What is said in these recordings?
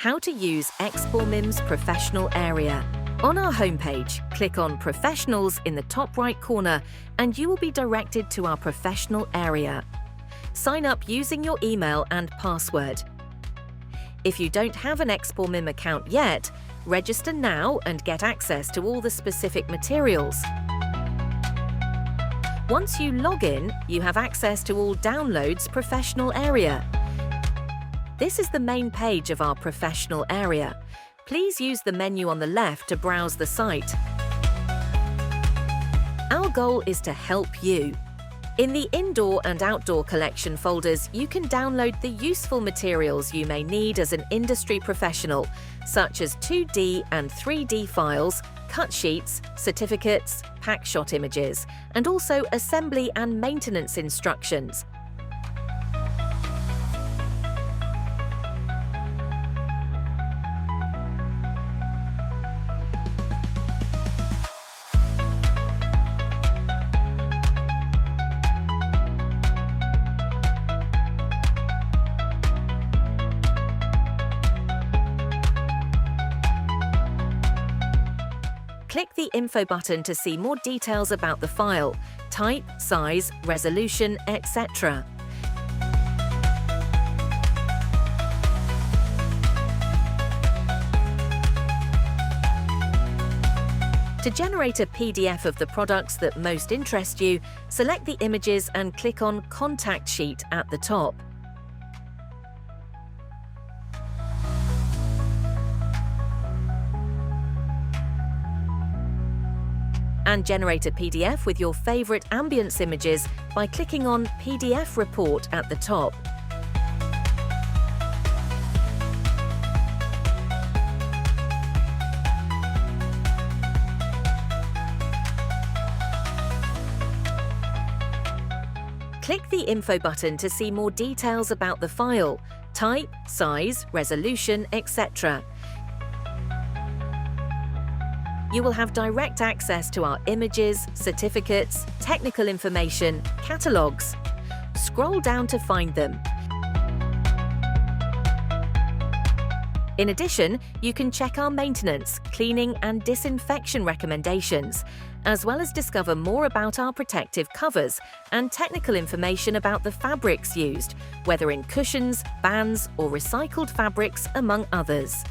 How to use Expormim's Professional area. On our homepage, click on Professionals in the top right corner and you will be directed to our Professional area. Sign up using your email and password. If you don't have an Expormim account yet, register now and get access to all the specific materials. Once you log in, you have access to all Downloads Professional area. This is the main page of our Professional area. Please use the menu on the left to browse the site. Our goal is to help you. In the Indoor and Outdoor Collection folders, you can download the useful materials you may need as an industry professional, such as 2D and 3D files, cut sheets, certificates, pack shot images, and also assembly and maintenance instructions. Click the Info button to see more details about the file, type, size, resolution, etc. To generate a PDF of the products that most interest you, select the images and click on Contact Sheet at the top. And generate a PDF with your favorite ambience images by clicking on PDF Report at the top. Click the Info button to see more details about the file, type, size, resolution, etc. You will have direct access to our images, certificates, technical information, catalogues. Scroll down to find them. In addition, you can check our maintenance, cleaning and disinfection recommendations, as well as discover more about our protective covers and technical information about the fabrics used, whether in cushions, bands or recycled fabrics, among others.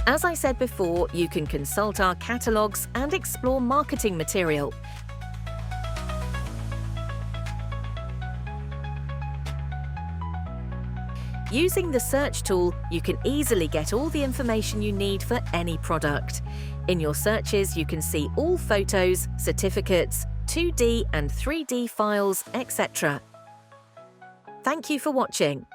As I said before, you can consult our catalogues and explore marketing material. Using the search tool, you can easily get all the information you need for any product. In your searches, you can see all photos, certificates, 2D and 3D files, etc. Thank you for watching.